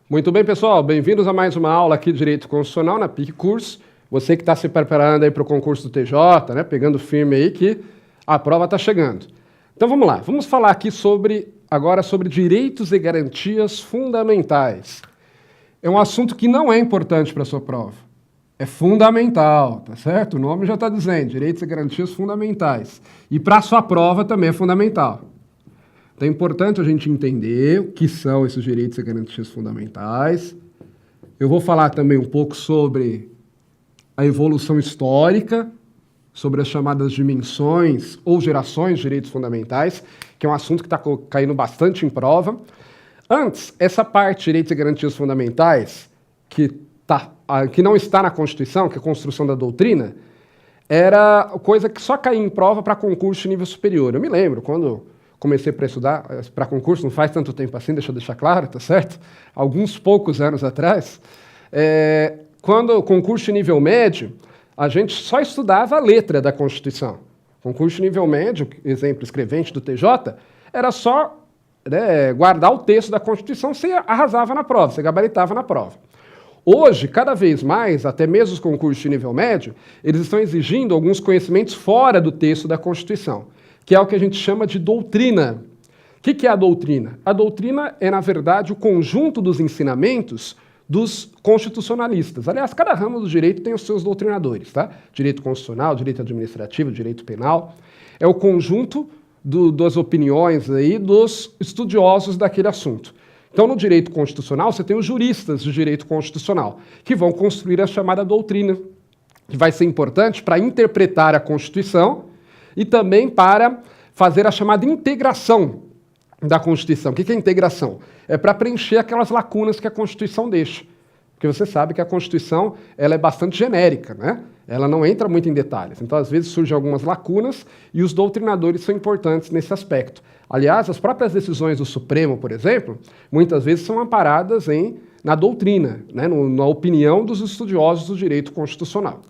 Muito bem, pessoal, bem-vindos a mais uma aula aqui de Direito Constitucional na PIC Curso. Você que está se preparando aí para o concurso do TJ, né, pegando firme aí que a prova está chegando. Então vamos lá, vamos falar aqui agora sobre direitos e garantias fundamentais. É um assunto que não é importante para a sua prova. É fundamental, tá certo? O nome já está dizendo, direitos e garantias fundamentais. E para a sua prova também é fundamental. Então é importante a gente entender o que são esses direitos e garantias fundamentais. Eu vou falar também um pouco sobre a evolução histórica, sobre as chamadas dimensões ou gerações de direitos fundamentais, que é um assunto que está caindo bastante em prova. Antes, essa parte de direitos e garantias fundamentais, que não está na Constituição, que é a construção da doutrina, era coisa que só caía em prova para concurso de nível superior. Eu me lembro, quando comecei para estudar para concurso, não faz tanto tempo assim, deixa eu deixar claro, tá certo? Alguns poucos anos atrás, quando o concurso de nível médio, a gente só estudava a letra da Constituição. Concurso de nível médio, exemplo, escrevente do TJ, era só guardar o texto da Constituição, você arrasava na prova, você gabaritava na prova. Hoje, cada vez mais, até mesmo os concursos de nível médio, eles estão exigindo alguns conhecimentos fora do texto da Constituição, que é o que a gente chama de doutrina. O que é a doutrina? A doutrina é, na verdade, o conjunto dos ensinamentos dos constitucionalistas. Aliás, cada ramo do direito tem os seus doutrinadores, tá? Direito constitucional, direito administrativo, direito penal. É o conjunto das opiniões aí dos estudiosos daquele assunto. Então, no direito constitucional, você tem os juristas do direito constitucional, que vão construir a chamada doutrina, que vai ser importante para interpretar a Constituição e também para fazer a chamada integração da Constituição. O que é integração? É para preencher aquelas lacunas que a Constituição deixa. Porque você sabe que a Constituição ela é bastante genérica, né? Ela não entra muito em detalhes. Então, às vezes, surgem algumas lacunas e os doutrinadores são importantes nesse aspecto. Aliás, as próprias decisões do Supremo, por exemplo, muitas vezes são amparadas na doutrina, né? Na opinião dos estudiosos do direito constitucional.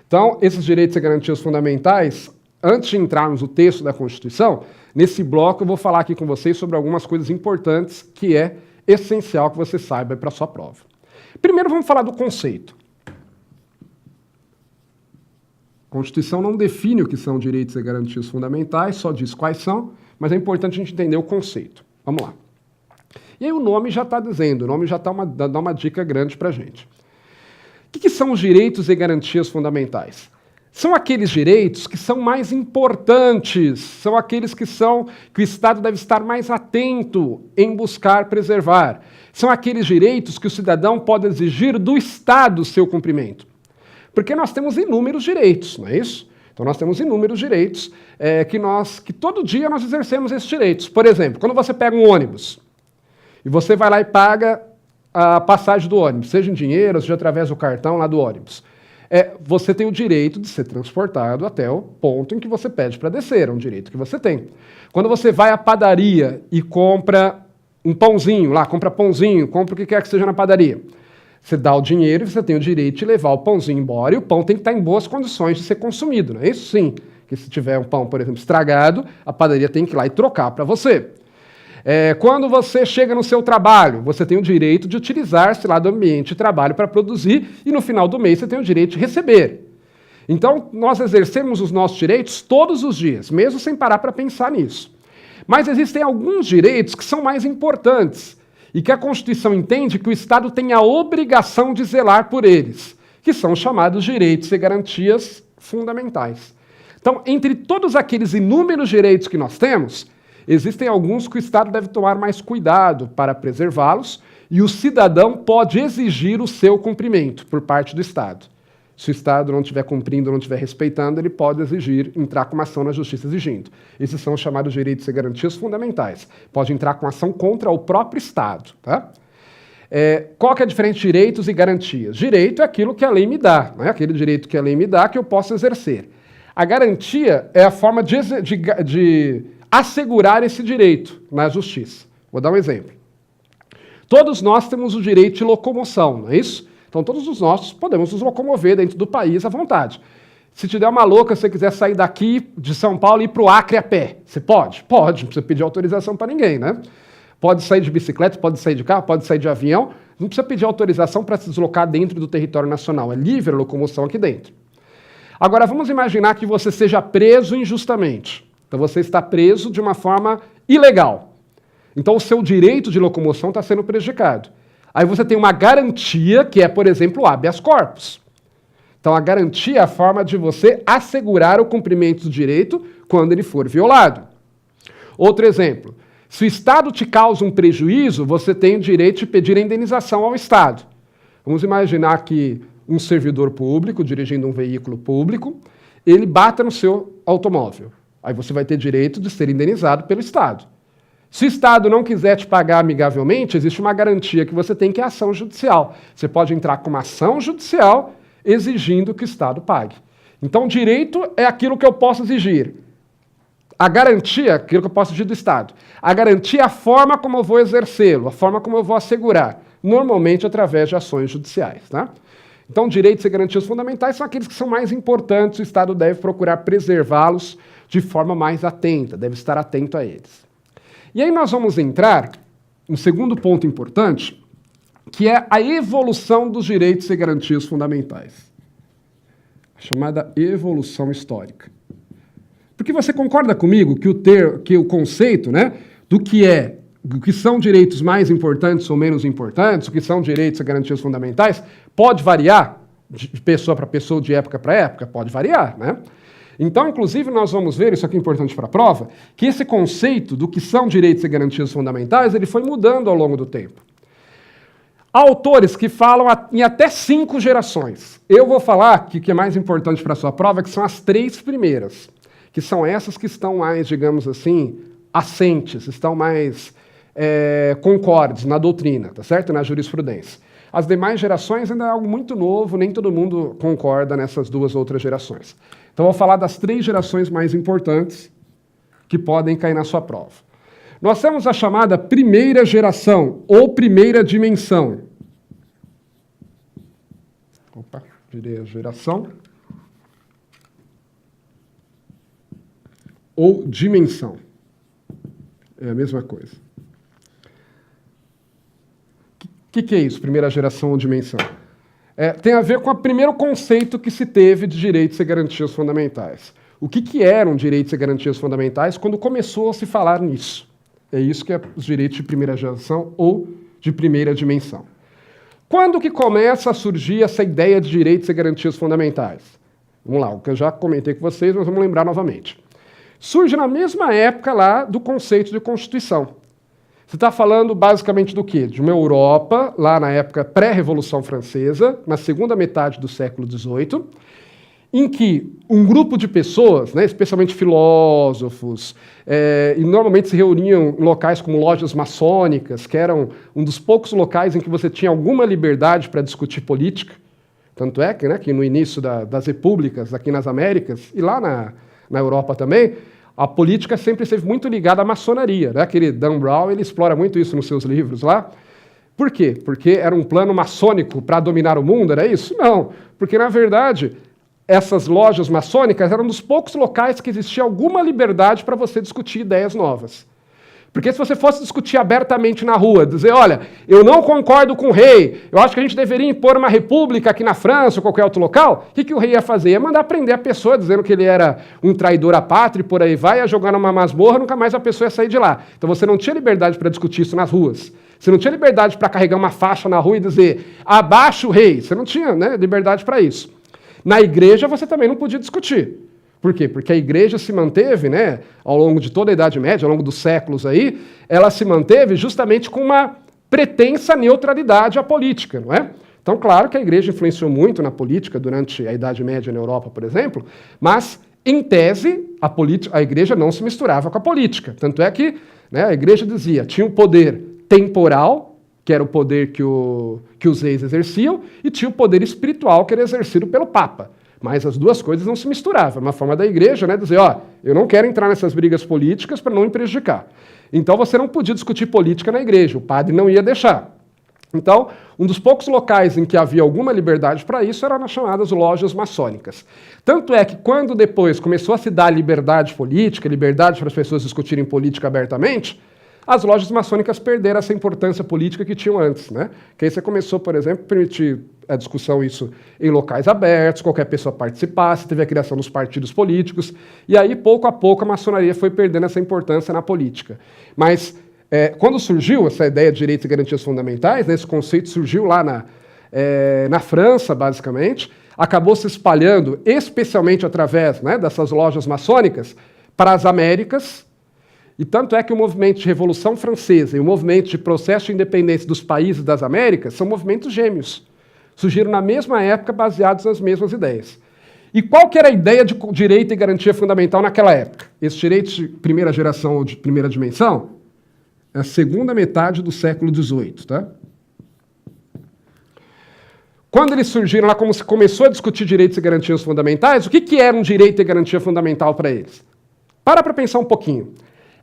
Então, esses direitos e garantias fundamentais, antes de entrarmos no texto da Constituição, nesse bloco eu vou falar aqui com vocês sobre algumas coisas importantes que é essencial que você saiba para a sua prova. Primeiro vamos falar do conceito. A Constituição não define o que são direitos e garantias fundamentais, só diz quais são, mas é importante a gente entender o conceito. Vamos lá. E aí o nome já está dizendo, o nome já dá uma dica grande para a gente. O que são os direitos e garantias fundamentais? São aqueles direitos que são mais importantes, são aqueles que o Estado deve estar mais atento em buscar preservar. São aqueles direitos que o cidadão pode exigir do Estado seu cumprimento. Porque nós temos inúmeros direitos, não é isso? Então nós temos inúmeros direitos que todo dia nós exercemos esses direitos. Por exemplo, quando você pega um ônibus e você vai lá e paga a passagem do ônibus, seja em dinheiro, seja através do cartão lá do ônibus, você tem o direito de ser transportado até o ponto em que você pede para descer, é um direito que você tem. Quando você vai à padaria e compra um pãozinho lá, compra o que quer que seja na padaria, você dá o dinheiro e você tem o direito de levar o pãozinho embora e o pão tem que estar em boas condições de ser consumido, não é isso? Sim, que se tiver um pão, por exemplo, estragado, a padaria tem que ir lá e trocar para você. Quando você chega no seu trabalho, você tem o direito de utilizar-se lá do ambiente de trabalho para produzir e no final do mês você tem o direito de receber. Então, nós exercemos os nossos direitos todos os dias, mesmo sem parar para pensar nisso. Mas existem alguns direitos que são mais importantes e que a Constituição entende que o Estado tem a obrigação de zelar por eles, que são chamados direitos e garantias fundamentais. Então, entre todos aqueles inúmeros direitos que nós temos, existem alguns que o Estado deve tomar mais cuidado para preservá-los e o cidadão pode exigir o seu cumprimento por parte do Estado. Se o Estado não estiver cumprindo, não estiver respeitando, ele pode entrar com uma ação na Justiça exigindo. Esses são os chamados direitos e garantias fundamentais. Pode entrar com ação contra o próprio Estado. Tá? Qual que é a diferença de direitos e garantias? Direito é aquilo que a lei me dá, não é aquele direito que a lei me dá que eu posso exercer. A garantia é a forma de assegurar esse direito na Justiça. Vou dar um exemplo. Todos nós temos o direito de locomoção, não é isso? Então, todos nós podemos nos locomover dentro do país à vontade. Se te der uma louca, se você quiser sair daqui de São Paulo e ir para o Acre a pé, você pode? Pode, não precisa pedir autorização para ninguém, né? Pode sair de bicicleta, pode sair de carro, pode sair de avião, Não precisa pedir autorização para se deslocar dentro do território nacional. É livre a locomoção aqui dentro. Agora, vamos imaginar que você seja preso injustamente. Então, você está preso de uma forma ilegal. Então, o seu direito de locomoção está sendo prejudicado. Aí você tem uma garantia, que é, por exemplo, o habeas corpus. Então, a garantia é a forma de você assegurar o cumprimento do direito quando ele for violado. Outro exemplo. Se o Estado te causa um prejuízo, você tem o direito de pedir a indenização ao Estado. Vamos imaginar que um servidor público, dirigindo um veículo público, ele bata no seu automóvel. Aí você vai ter direito de ser indenizado pelo Estado. Se o Estado não quiser te pagar amigavelmente, existe uma garantia que você tem, que é a ação judicial. Você pode entrar com uma ação judicial exigindo que o Estado pague. Então, direito é aquilo que eu posso exigir. A garantia, aquilo que eu posso exigir do Estado. A garantia é a forma como eu vou exercê-lo, a forma como eu vou assegurar, normalmente através de ações judiciais. Tá? Então, direitos e garantias fundamentais são aqueles que são mais importantes, o Estado deve procurar preservá-los de forma mais atenta, deve estar atento a eles. E aí nós vamos entrar no segundo ponto importante, que é a evolução dos direitos e garantias fundamentais. A chamada evolução histórica. Porque você concorda comigo que o conceito, né, do que são direitos mais importantes ou menos importantes, o que são direitos e garantias fundamentais, pode variar de pessoa para pessoa, de época para época? Pode variar, né? Então, inclusive, nós vamos ver, isso aqui é importante para a prova, que esse conceito do que são direitos e garantias fundamentais, ele foi mudando ao longo do tempo. Há autores que falam em até 5 gerações. Eu vou falar que o que é mais importante para a sua prova, que são as 3 primeiras, que são essas que estão mais, digamos assim, assentes, estão mais concordes na doutrina, tá certo? Na jurisprudência. As demais gerações ainda é algo muito novo, nem todo mundo concorda nessas 2 outras gerações. Então, eu vou falar das 3 gerações mais importantes que podem cair na sua prova. Nós temos a chamada primeira geração, ou primeira dimensão. Opa, virei a geração. Ou dimensão. É a mesma coisa. O que é isso, primeira geração ou dimensão? Tem a ver com o primeiro conceito que se teve de direitos e garantias fundamentais. O que eram direitos e garantias fundamentais quando começou a se falar nisso? É isso que é os direitos de primeira geração ou de primeira dimensão. Quando que começa a surgir essa ideia de direitos e garantias fundamentais? Vamos lá, o que eu já comentei com vocês, mas vamos lembrar novamente. Surge na mesma época lá do conceito de Constituição. Você está falando basicamente do quê? De uma Europa, lá na época pré-Revolução Francesa, na segunda metade do século XVIII, em que um grupo de pessoas, né, especialmente filósofos, e normalmente se reuniam em locais como lojas maçônicas, que eram um dos poucos locais em que você tinha alguma liberdade para discutir política. Tanto é que, né, que no início das repúblicas aqui nas Américas, e lá na Europa também, a política sempre esteve muito ligada à maçonaria. Né? Aquele Dan Brown, ele explora muito isso nos seus livros lá. Por quê? Porque era um plano maçônico para dominar o mundo, era isso? Não, porque na verdade essas lojas maçônicas eram um dos poucos locais que existia alguma liberdade para você discutir ideias novas. Porque se você fosse discutir abertamente na rua, dizer, olha, eu não concordo com o rei, eu acho que a gente deveria impor uma república aqui na França ou qualquer outro local, o que o rei ia fazer? Ia mandar prender a pessoa, dizendo que ele era um traidor à pátria e por aí vai, ia jogar numa masmorra, nunca mais a pessoa ia sair de lá. Então você não tinha liberdade para discutir isso nas ruas. Você não tinha liberdade para carregar uma faixa na rua e dizer, abaixo o rei. Você não tinha, né, liberdade para isso. Na igreja você também não podia discutir. Por quê? Porque a igreja se manteve, né, ao longo de toda a Idade Média, ao longo dos séculos aí, ela se manteve justamente com uma pretensa neutralidade à política, não é? Então, claro que a igreja influenciou muito na política durante a Idade Média na Europa, por exemplo, mas, em tese, a igreja não se misturava com a política. Tanto é que, né, a igreja dizia, tinha um poder temporal, que era o poder que os reis exerciam, e tinha o poder espiritual, que era exercido pelo Papa. Mas as duas coisas não se misturavam. Uma forma da igreja, né, dizer, ó, eu não quero entrar nessas brigas políticas para não me prejudicar. Então você não podia discutir política na igreja, o padre não ia deixar. Então, um dos poucos locais em que havia alguma liberdade para isso eram nas chamadas lojas maçônicas. Tanto é que quando depois começou a se dar liberdade política, liberdade para as pessoas discutirem política abertamente, as lojas maçônicas perderam essa importância política que tinham antes, né? Que aí você começou, por exemplo, a permitir a discussão isso em locais abertos, qualquer pessoa participasse, teve a criação dos partidos políticos, e aí, pouco a pouco, a maçonaria foi perdendo essa importância na política. Mas, quando surgiu essa ideia de direitos e garantias fundamentais, né, esse conceito surgiu lá na França, basicamente, acabou se espalhando, especialmente através, né, dessas lojas maçônicas, para as Américas. E tanto é que o movimento de Revolução Francesa e o movimento de processo de independência dos países das Américas são movimentos gêmeos. Surgiram na mesma época, baseados nas mesmas ideias. E qual que era a ideia de direito e garantia fundamental naquela época? Esses direitos de primeira geração ou de primeira dimensão? É a segunda metade do século XVIII, tá? Quando eles surgiram lá, como se começou a discutir direitos e garantias fundamentais, o que era um direito e garantia fundamental para eles? Para pensar um pouquinho.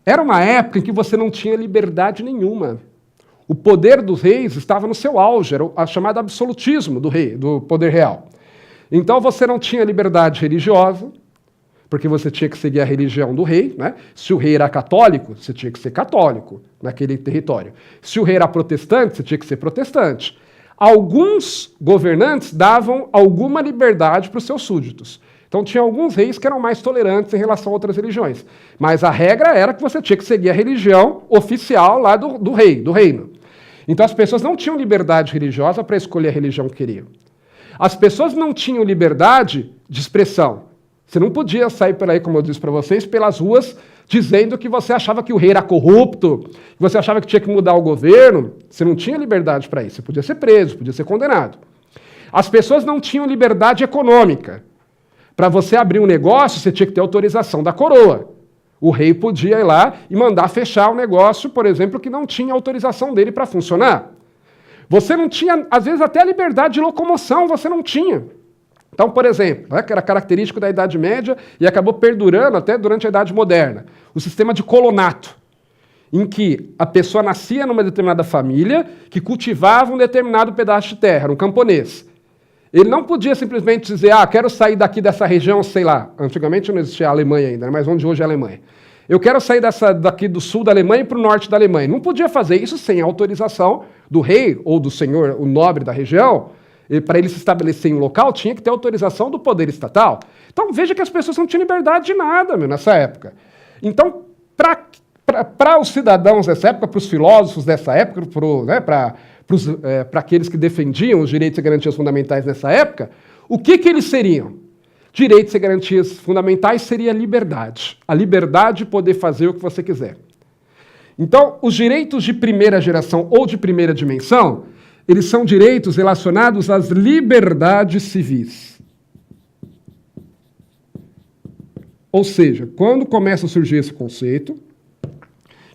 Era uma época em que você não tinha liberdade nenhuma. O poder dos reis estava no seu auge, era o chamado absolutismo do rei, do poder real. Então você não tinha liberdade religiosa, porque você tinha que seguir a religião do rei, né? Se o rei era católico, você tinha que ser católico naquele território. Se o rei era protestante, você tinha que ser protestante. Alguns governantes davam alguma liberdade para os seus súditos. Então tinha alguns reis que eram mais tolerantes em relação a outras religiões. Mas a regra era que você tinha que seguir a religião oficial lá do rei, do reino. Então as pessoas não tinham liberdade religiosa para escolher a religião que queriam. As pessoas não tinham liberdade de expressão. Você não podia sair por aí, como eu disse para vocês, pelas ruas dizendo que você achava que o rei era corrupto, que você achava que tinha que mudar o governo. Você não tinha liberdade para isso. Você podia ser preso, podia ser condenado. As pessoas não tinham liberdade econômica. Para você abrir um negócio, você tinha que ter autorização da coroa. O rei podia ir lá e mandar fechar o negócio, por exemplo, que não tinha autorização dele para funcionar. Você não tinha, às vezes, até a liberdade de locomoção, você não tinha. Então, por exemplo, né, que era característico da Idade Média e acabou perdurando até durante a Idade Moderna, o sistema de colonato, em que a pessoa nascia numa determinada família que cultivava um determinado pedaço de terra, era um camponês. Ele não podia simplesmente dizer, quero sair daqui dessa região, sei lá, antigamente não existia a Alemanha ainda, mas onde hoje é a Alemanha. Eu quero sair daqui do sul da Alemanha para o norte da Alemanha. Não podia fazer isso sem autorização do rei ou do senhor, o nobre da região. Para ele se estabelecer em um local, tinha que ter autorização do poder estatal. Então veja que as pessoas não tinham liberdade de nada, nessa época. Então, para os cidadãos dessa época, para os filósofos dessa época, para aqueles que defendiam os direitos e garantias fundamentais nessa época, o que eles seriam? Direitos e garantias fundamentais seria a liberdade. A liberdade de poder fazer o que você quiser. Então, os direitos de primeira geração ou de primeira dimensão, eles são direitos relacionados às liberdades civis. Ou seja, quando começa a surgir esse conceito,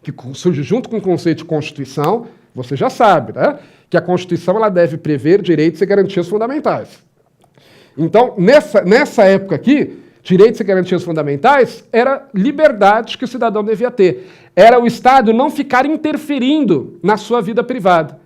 que surge junto com o conceito de Constituição, você já sabe, né, que a Constituição ela deve prever direitos e garantias fundamentais. Então, nessa época aqui, direitos e garantias fundamentais era liberdade que o cidadão devia ter. Era o Estado não ficar interferindo na sua vida privada.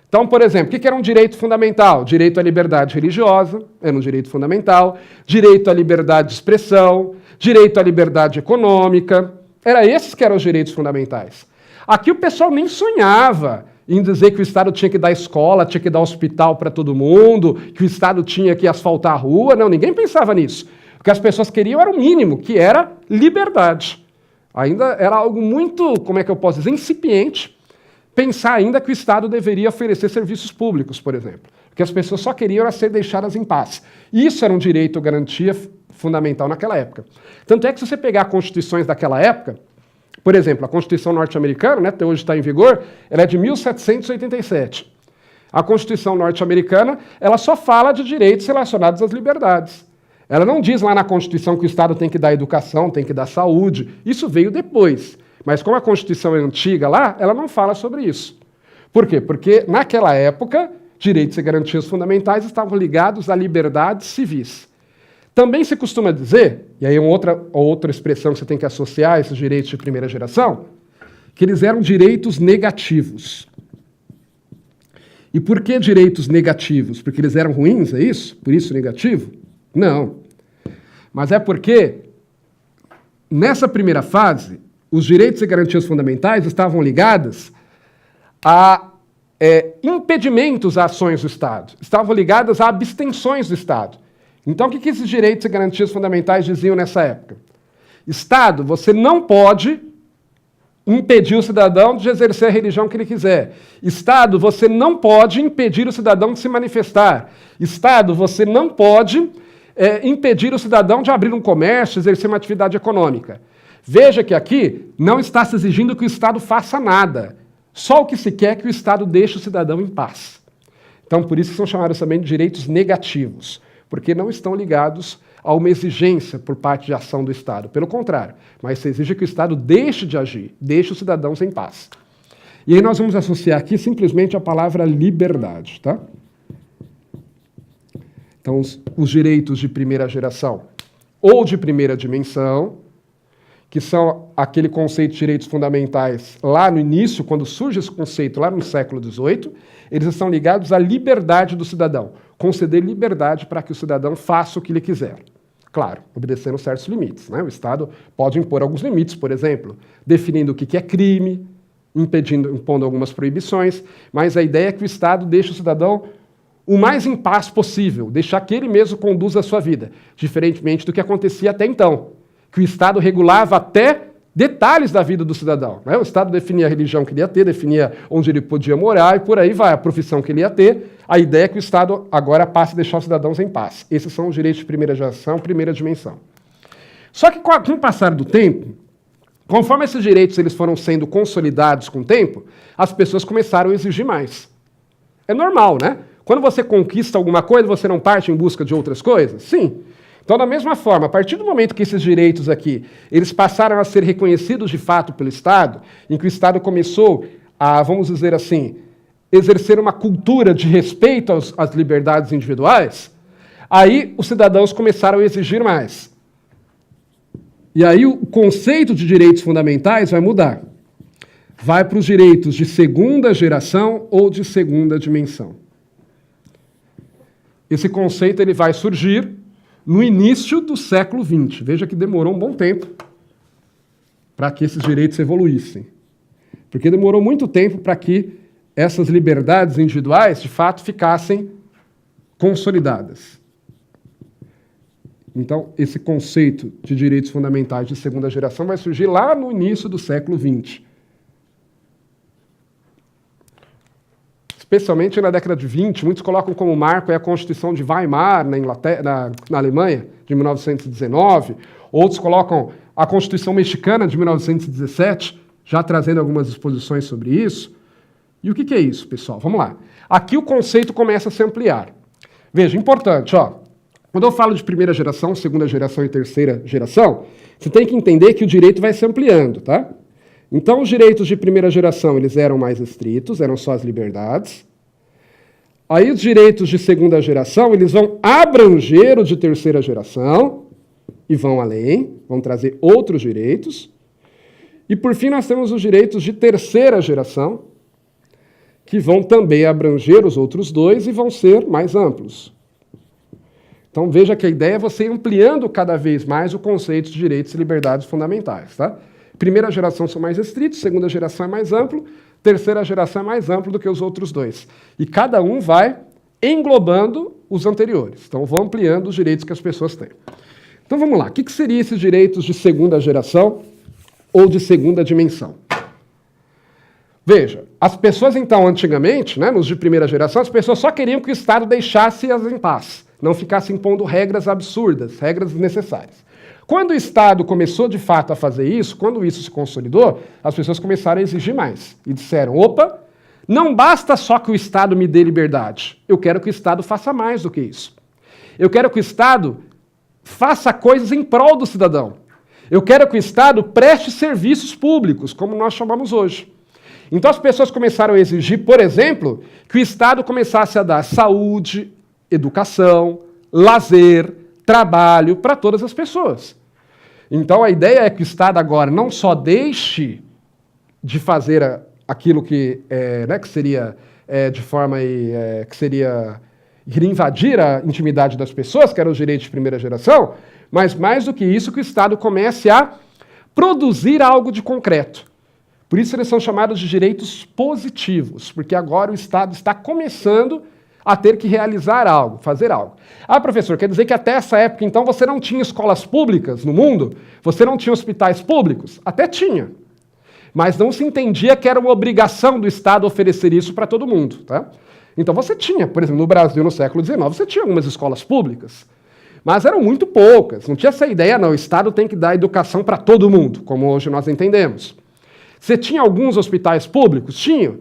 Então, por exemplo, o que era um direito fundamental? Direito à liberdade religiosa, era um direito fundamental. Direito à liberdade de expressão, direito à liberdade econômica. Era esses que eram os direitos fundamentais. Aqui o pessoal nem sonhava em dizer que o Estado tinha que dar escola, tinha que dar hospital para todo mundo, que o Estado tinha que asfaltar a rua. Não, ninguém pensava nisso. O que as pessoas queriam era o mínimo, que era liberdade. Ainda era algo muito, como é que eu posso dizer, incipiente, pensar ainda que o Estado deveria oferecer serviços públicos, por exemplo. Porque as pessoas só queriam ser deixadas em paz. Isso era um direito ou garantia fundamental naquela época. Tanto é que se você pegar constituições daquela época, por exemplo, a Constituição norte-americana, né, até hoje está em vigor, ela é de 1787. A Constituição norte-americana, ela só fala de direitos relacionados às liberdades. Ela não diz lá na Constituição que o Estado tem que dar educação, tem que dar saúde. Isso veio depois. Mas como a Constituição é antiga lá, ela não fala sobre isso. Por quê? Porque naquela época, direitos e garantias fundamentais estavam ligados a liberdades civis. Também se costuma dizer, e aí é outra expressão que você tem que associar a esses direitos de primeira geração, que eles eram direitos negativos. E por que direitos negativos? Porque eles eram ruins, é isso? Por isso negativo? Não. Mas é porque, nessa primeira fase, os direitos e garantias fundamentais estavam ligados a impedimentos a ações do Estado, estavam ligadas a abstenções do Estado. Então, o que esses direitos e garantias fundamentais diziam nessa época? Estado, você não pode impedir o cidadão de exercer a religião que ele quiser. Estado, você não pode impedir o cidadão de se manifestar. Estado, você não pode impedir o cidadão de abrir um comércio, exercer uma atividade econômica. Veja que aqui não está se exigindo que o Estado faça nada. Só o que se quer é que o Estado deixe o cidadão em paz. Então, por isso são chamados também de direitos negativos, porque não estão ligados a uma exigência por parte de ação do Estado. Pelo contrário, mas se exige que o Estado deixe de agir, deixe os cidadãos em paz. E aí nós vamos associar aqui simplesmente a palavra liberdade, tá? Então, os direitos de primeira geração ou de primeira dimensão, que são aquele conceito de direitos fundamentais lá no início, quando surge esse conceito lá no século XVIII, eles estão ligados à liberdade do cidadão, conceder liberdade para que o cidadão faça o que ele quiser. Claro, obedecendo certos limites, né? O Estado pode impor alguns limites, por exemplo, definindo o que é crime, impondo algumas proibições, mas a ideia é que o Estado deixe o cidadão o mais em paz possível, deixar que ele mesmo conduza a sua vida, diferentemente do que acontecia até então, que o Estado regulava até detalhes da vida do cidadão, né? O Estado definia a religião que ele ia ter, definia onde ele podia morar e por aí vai, a profissão que ele ia ter. A ideia é que o Estado agora passe a deixar os cidadãos em paz. Esses são os direitos de primeira geração, primeira dimensão. Só que com o passar do tempo, conforme esses direitos eles foram sendo consolidados com o tempo, as pessoas começaram a exigir mais. É normal, né? Quando você conquista alguma coisa, você não parte em busca de outras coisas? Sim. Então, da mesma forma, a partir do momento que esses direitos aqui, eles passaram a ser reconhecidos de fato pelo Estado, em que o Estado começou a, vamos dizer assim, exercer uma cultura de respeito às liberdades individuais, aí os cidadãos começaram a exigir mais. E aí o conceito de direitos fundamentais vai mudar. Vai para os direitos de segunda geração ou de segunda dimensão. Esse conceito ele vai surgir no início do século XX. Veja que demorou um bom tempo para que esses direitos evoluíssem. Porque demorou muito tempo para que essas liberdades individuais, de fato, ficassem consolidadas. Então, esse conceito de direitos fundamentais de segunda geração vai surgir lá no início do século XX. Especialmente na década de 20, muitos colocam como marco a Constituição de Weimar, na Alemanha, de 1919. Outros colocam a Constituição Mexicana, de 1917, já trazendo algumas disposições sobre isso. E o que é isso, pessoal? Vamos lá. Aqui o conceito começa a se ampliar. Veja, importante, ó. Quando eu falo de primeira geração, segunda geração e terceira geração, você tem que entender que o direito vai se ampliando, tá? Então, os direitos de primeira geração, eles eram mais estritos, eram só as liberdades. Aí, os direitos de segunda geração, eles vão abranger o de terceira geração e vão além, vão trazer outros direitos. E, por fim, nós temos os direitos de terceira geração, que vão também abranger os outros dois e vão ser mais amplos. Então, veja que a ideia é você ir ampliando cada vez mais o conceito de direitos e liberdades fundamentais, tá? Primeira geração são mais estritos, segunda geração é mais amplo, terceira geração é mais amplo do que os outros dois. E cada um vai englobando os anteriores. Então, vão ampliando os direitos que as pessoas têm. Então, vamos lá. O que seriam esses direitos de segunda geração ou de segunda dimensão? Veja, as pessoas, então, antigamente, né, nos de primeira geração, as pessoas só queriam que o Estado deixasse-as em paz, não ficasse impondo regras absurdas, regras desnecessárias. Quando o Estado começou, de fato, a fazer isso, quando isso se consolidou, as pessoas começaram a exigir mais. E disseram, opa, não basta só que o Estado me dê liberdade. Eu quero que o Estado faça mais do que isso. Eu quero que o Estado faça coisas em prol do cidadão. Eu quero que o Estado preste serviços públicos, como nós chamamos hoje. Então as pessoas começaram a exigir, por exemplo, que o Estado começasse a dar saúde, educação, lazer, trabalho para todas as pessoas. Então a ideia é que o Estado agora não só deixe de fazer aquilo que seria de forma que seria iria invadir a intimidade das pessoas, que eram os direitos de primeira geração, mas mais do que isso, que o Estado comece a produzir algo de concreto. Por isso eles são chamados de direitos positivos, porque agora o Estado está começando a ter que realizar algo, fazer algo. Ah, professor, quer dizer que até essa época, então, você não tinha escolas públicas no mundo? Você não tinha hospitais públicos? Até tinha. Mas não se entendia que era uma obrigação do Estado oferecer isso para todo mundo. Tá? Então você tinha, por exemplo, no Brasil, no século XIX, você tinha algumas escolas públicas, mas eram muito poucas. Não tinha essa ideia, não, o Estado tem que dar educação para todo mundo, como hoje nós entendemos. Você tinha alguns hospitais públicos? Tinha.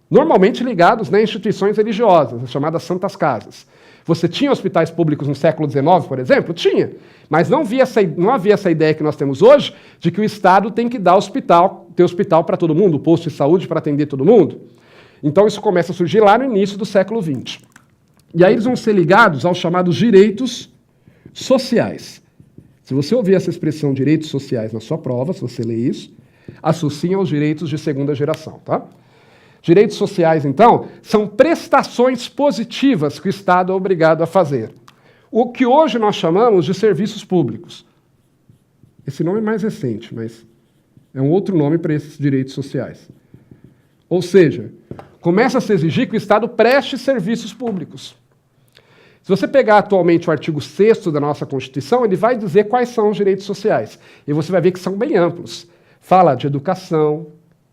Normalmente ligados a instituições religiosas, as chamadas Santas Casas. Você tinha hospitais públicos no século XIX, por exemplo? Tinha. Mas não havia essa ideia que nós temos hoje de que o Estado tem que dar ter hospital para todo mundo, posto de saúde para atender todo mundo. Então isso começa a surgir lá no início do século XX. E aí eles vão ser ligados aos chamados direitos sociais. Se você ouvir essa expressão direitos sociais na sua prova, se você ler isso, associa aos direitos de segunda geração, tá? Direitos sociais, então, são prestações positivas que o Estado é obrigado a fazer. O que hoje nós chamamos de serviços públicos. Esse nome é mais recente, mas é um outro nome para esses direitos sociais. Ou seja, começa a se exigir que o Estado preste serviços públicos. Se você pegar atualmente o artigo 6º da nossa Constituição, ele vai dizer quais são os direitos sociais. E você vai ver que são bem amplos. Fala de educação,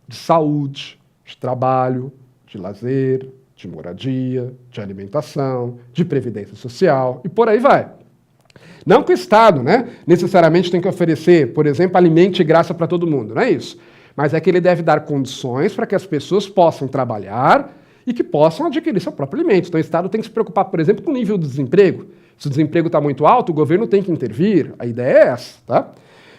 de saúde, de trabalho, de lazer, de moradia, de alimentação, de previdência social e por aí vai. Não que o Estado, necessariamente tem que oferecer, por exemplo, alimento e graça para todo mundo, não é isso. Mas é que ele deve dar condições para que as pessoas possam trabalhar e que possam adquirir seu próprio alimento. Então o Estado tem que se preocupar, por exemplo, com o nível do desemprego. Se o desemprego está muito alto, o governo tem que intervir. A ideia é essa, tá?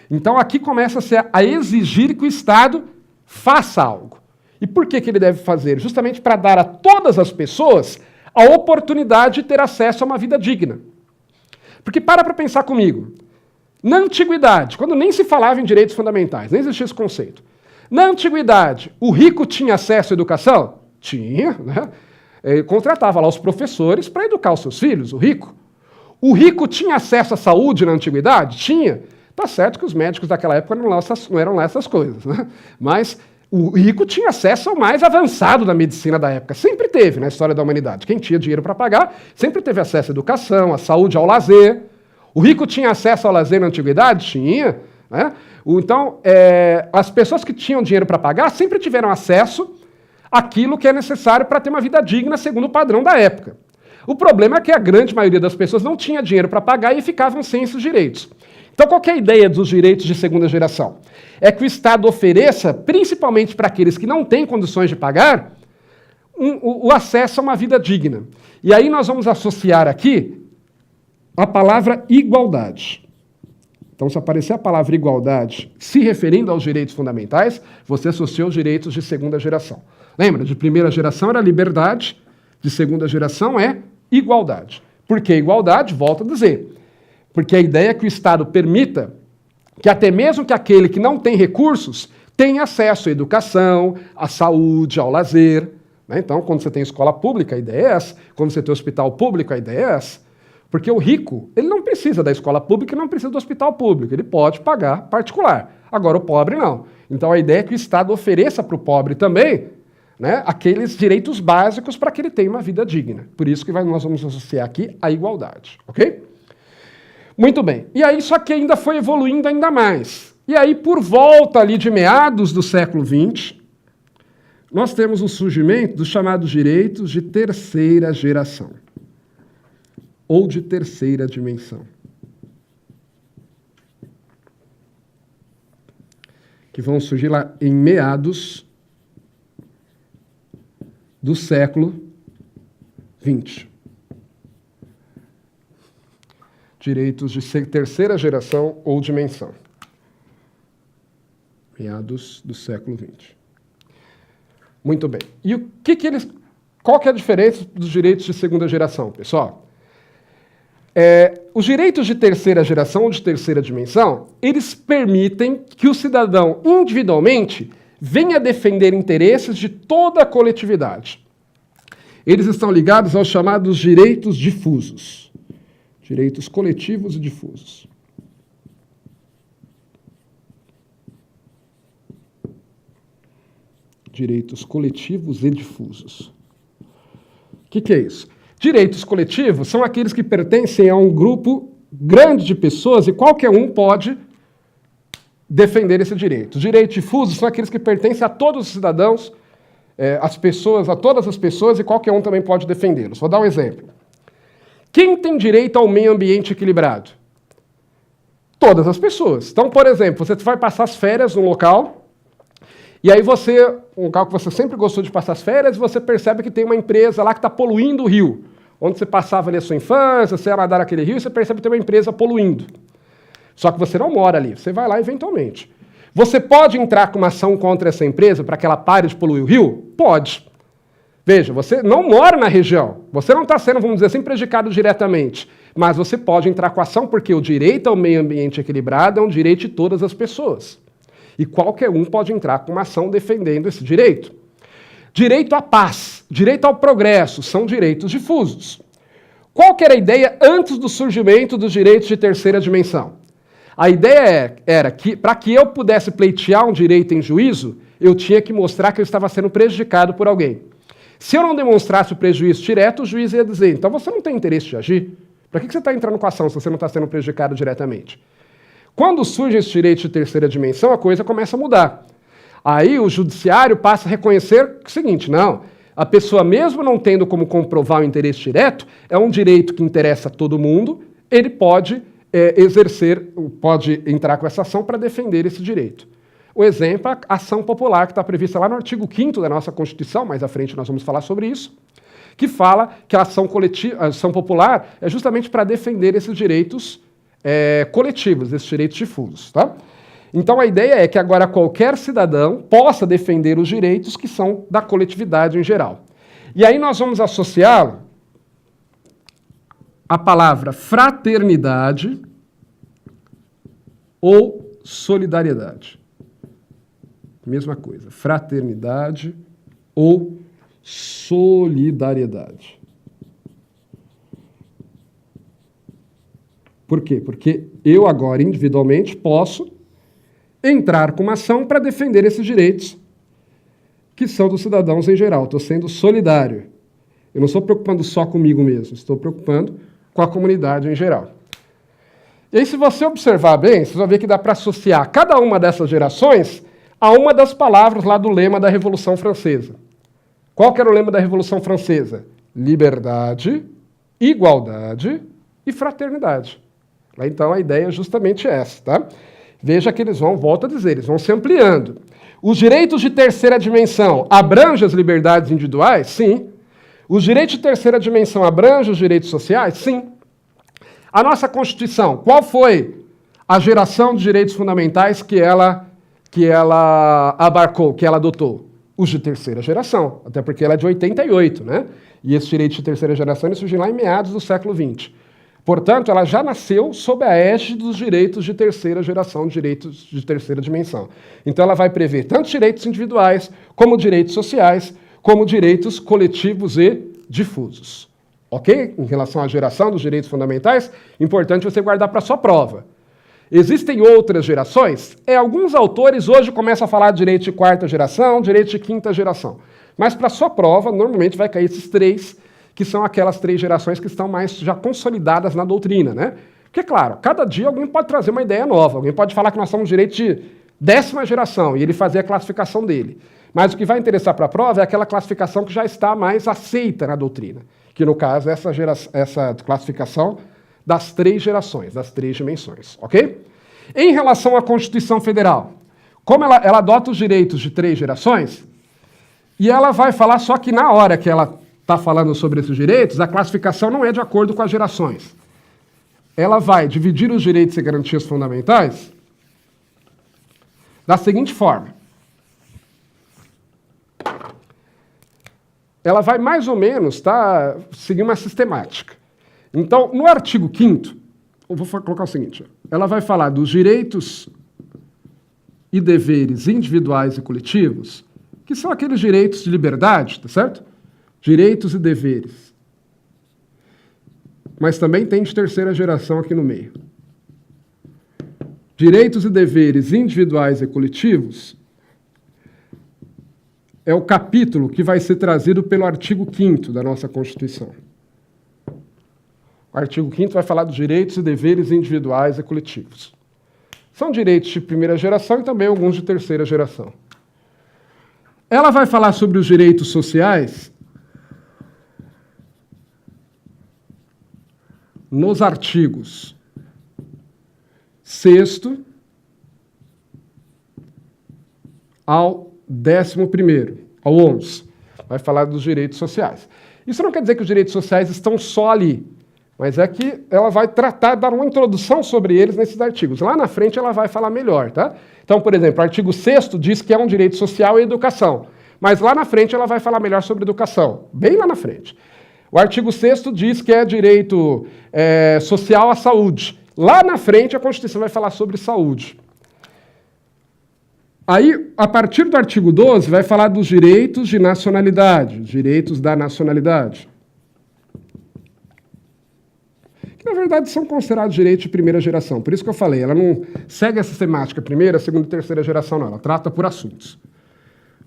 Então aqui começa-se a exigir que o Estado faça algo. E por que ele deve fazer? Justamente para dar a todas as pessoas a oportunidade de ter acesso a uma vida digna. Porque para pensar comigo. Na antiguidade, quando nem se falava em direitos fundamentais, nem existia esse conceito. Na antiguidade, o rico tinha acesso à educação? Tinha, né? Ele contratava lá os professores para educar os seus filhos, o rico. O rico tinha acesso à saúde na antiguidade? Tinha. Tá certo que os médicos daquela época não eram lá essas coisas, né? Mas o rico tinha acesso ao mais avançado da medicina da época. Sempre teve na história da humanidade. Quem tinha dinheiro para pagar sempre teve acesso à educação, à saúde, ao lazer. O rico tinha acesso ao lazer na antiguidade? Tinha. Né? Então, as pessoas que tinham dinheiro para pagar sempre tiveram acesso àquilo que é necessário para ter uma vida digna segundo o padrão da época. O problema é que a grande maioria das pessoas não tinha dinheiro para pagar e ficavam sem esses direitos. Então, qual que é a ideia dos direitos de segunda geração? É que o Estado ofereça, principalmente para aqueles que não têm condições de pagar, o acesso a uma vida digna. E aí nós vamos associar aqui a palavra igualdade. Então, se aparecer a palavra igualdade se referindo aos direitos fundamentais, você associa os direitos de segunda geração. Lembra, de primeira geração era liberdade, de segunda geração é igualdade. Por que igualdade? Volto a dizer. Porque a ideia é que o Estado permita que até mesmo que aquele que não tem recursos tenha acesso à educação, à saúde, ao lazer. Né? Então, quando você tem escola pública, a ideia é essa. Quando você tem hospital público, a ideia é essa. Porque o rico, ele não precisa da escola pública e não precisa do hospital público. Ele pode pagar particular. Agora, o pobre não. Então, a ideia é que o Estado ofereça para o pobre também, né, aqueles direitos básicos para que ele tenha uma vida digna. Por isso que nós vamos associar aqui a igualdade. Ok? Muito bem. E aí, só que ainda foi evoluindo ainda mais. E aí, por volta ali de meados do século XX, nós temos o surgimento dos chamados direitos de terceira geração. Ou de terceira dimensão. Que vão surgir lá em meados do século XX. Direitos de terceira geração ou dimensão. Meados do século XX. Muito bem. E qual que é a diferença dos direitos de segunda geração, pessoal? Os direitos de terceira geração ou de terceira dimensão, eles permitem que o cidadão, individualmente, venha defender interesses de toda a coletividade. Eles estão ligados aos chamados direitos difusos. Direitos coletivos e difusos. Direitos coletivos e difusos. O que é isso? Direitos coletivos são aqueles que pertencem a um grupo grande de pessoas e qualquer um pode defender esse direito. Direitos difusos são aqueles que pertencem a todos os cidadãos, a todas as pessoas, e qualquer um também pode defendê-los. Vou dar um exemplo. Quem tem direito ao meio ambiente equilibrado? Todas as pessoas. Então, por exemplo, você vai passar as férias num local, e aí um local que você sempre gostou de passar as férias, e você percebe que tem uma empresa lá que está poluindo o rio. Onde você passava ali a sua infância, você ia nadar naquele rio, e você percebe que tem uma empresa poluindo. Só que você não mora ali, você vai lá eventualmente. Você pode entrar com uma ação contra essa empresa para que ela pare de poluir o rio? Pode. Veja, você não mora na região, você não está sendo, vamos dizer assim, prejudicado diretamente, mas você pode entrar com ação porque o direito ao meio ambiente equilibrado é um direito de todas as pessoas. E qualquer um pode entrar com uma ação defendendo esse direito. Direito à paz, direito ao progresso, são direitos difusos. Qual que era a ideia antes do surgimento dos direitos de terceira dimensão? A ideia era que, para que eu pudesse pleitear um direito em juízo, eu tinha que mostrar que eu estava sendo prejudicado por alguém. Se eu não demonstrasse o prejuízo direto, o juiz ia dizer, então você não tem interesse de agir? Para que você está entrando com a ação se você não está sendo prejudicado diretamente? Quando surge esse direito de terceira dimensão, a coisa começa a mudar. Aí o judiciário passa a reconhecer o seguinte, não, a pessoa mesmo não tendo como comprovar o interesse direto, é um direito que interessa a todo mundo, ele pode pode entrar com essa ação para defender esse direito. O exemplo é a ação popular, que está prevista lá no artigo 5º da nossa Constituição, mais à frente nós vamos falar sobre isso, que fala que a ação popular é justamente para defender esses direitos coletivos, esses direitos difusos. Tá? Então a ideia é que agora qualquer cidadão possa defender os direitos que são da coletividade em geral. E aí nós vamos associá-lo a palavra fraternidade ou solidariedade. Mesma coisa, fraternidade ou solidariedade. Por quê? Porque eu agora, individualmente, posso entrar com uma ação para defender esses direitos que são dos cidadãos em geral. Estou sendo solidário. Eu não estou preocupando só comigo mesmo, estou preocupando com a comunidade em geral. E aí, se você observar bem, você vai ver que dá para associar cada uma dessas gerações a uma das palavras lá do lema da Revolução Francesa. Qual que era o lema da Revolução Francesa? Liberdade, igualdade e fraternidade. Então, a ideia é justamente essa, tá? Veja que eles vão, volto a dizer, eles vão se ampliando. Os direitos de terceira dimensão abrangem as liberdades individuais? Sim. Os direitos de terceira dimensão abrangem os direitos sociais? Sim. A nossa Constituição, qual foi a geração de direitos fundamentais que ela abarcou, que ela adotou? Os de terceira geração, até porque ela é de 88, né? E esses direitos de terceira geração surgiram lá em meados do século XX. Portanto, ela já nasceu sob a égide dos direitos de terceira geração, direitos de terceira dimensão. Então, ela vai prever tanto direitos individuais, como direitos sociais, como direitos coletivos e difusos. Ok? Em relação à geração dos direitos fundamentais, importante você guardar para a sua prova. Existem outras gerações? Alguns autores hoje começam a falar de direito de quarta geração, direito de quinta geração. Mas para a sua prova, normalmente vai cair esses três, que são aquelas três gerações que estão mais já consolidadas na doutrina, né? Porque, claro, cada dia alguém pode trazer uma ideia nova, alguém pode falar que nós somos direito de 10ª geração e ele fazer a classificação dele. Mas o que vai interessar para a prova é aquela classificação que já está mais aceita na doutrina, que no caso é essa classificação das três gerações, das três dimensões, ok? Em relação à Constituição Federal, como ela adota os direitos de três gerações, e ela vai falar só que na hora que ela está falando sobre esses direitos, a classificação não é de acordo com as gerações. Ela vai dividir os direitos e garantias fundamentais da seguinte forma. Ela vai mais ou menos seguir uma sistemática. Então, no artigo 5º, eu vou colocar o seguinte, ela vai falar dos direitos e deveres individuais e coletivos, que são aqueles direitos de liberdade, tá certo? Direitos e deveres. Mas também tem de terceira geração aqui no meio. Direitos e deveres individuais e coletivos é o capítulo que vai ser trazido pelo artigo 5º da nossa Constituição. O artigo 5º vai falar dos direitos e deveres individuais e coletivos. São direitos de primeira geração e também alguns de terceira geração. Ela vai falar sobre os direitos sociais nos artigos 6º ao 11º, ao 11. Vai falar dos direitos sociais. Isso não quer dizer que os direitos sociais estão só ali, mas é que ela vai tratar, dar uma introdução sobre eles nesses artigos. Lá na frente ela vai falar melhor, tá? Então, por exemplo, o artigo 6º diz que é um direito social a educação, mas lá na frente ela vai falar melhor sobre educação, bem lá na frente. O artigo 6º diz que é direito social à saúde. Lá na frente a Constituição vai falar sobre saúde. Aí, a partir do artigo 12, vai falar dos direitos de nacionalidade, os direitos da nacionalidade. Que, na verdade, são considerados direitos de primeira geração. Por isso que eu falei, ela não segue essa sistemática primeira, segunda e terceira geração, não. Ela trata por assuntos.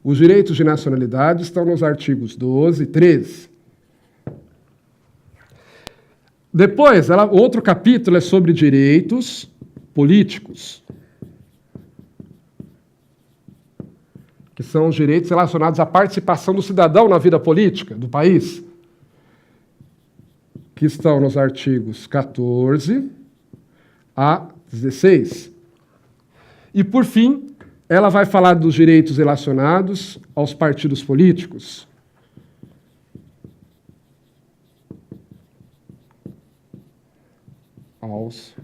Os direitos de nacionalidade estão nos artigos 12 e 13. Depois, outro capítulo é sobre direitos políticos, que são os direitos relacionados à participação do cidadão na vida política do país, que estão nos artigos 14 a 16. E, por fim, ela vai falar dos direitos relacionados aos partidos políticos, aos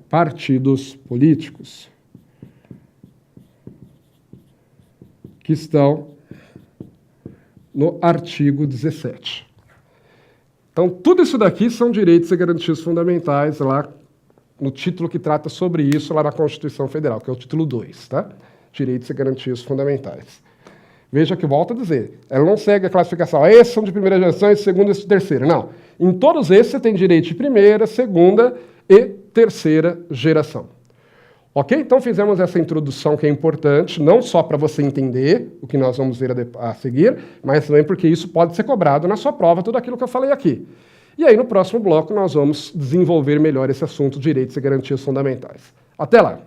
partidos políticos, que estão no artigo 17. Então, tudo isso daqui são direitos e garantias fundamentais lá no título que trata sobre isso lá na Constituição Federal, que é o título 2, tá? Direitos e garantias fundamentais. Veja que volto a dizer, ela não segue a classificação, esses são de primeira geração, esses de segunda e esses de terceira. Não. Em todos esses você tem direito de primeira, segunda e terceira geração. Ok? Então fizemos essa introdução que é importante, não só para você entender o que nós vamos ver a seguir, mas também porque isso pode ser cobrado na sua prova, tudo aquilo que eu falei aqui. E aí no próximo bloco nós vamos desenvolver melhor esse assunto, direitos e garantias fundamentais. Até lá!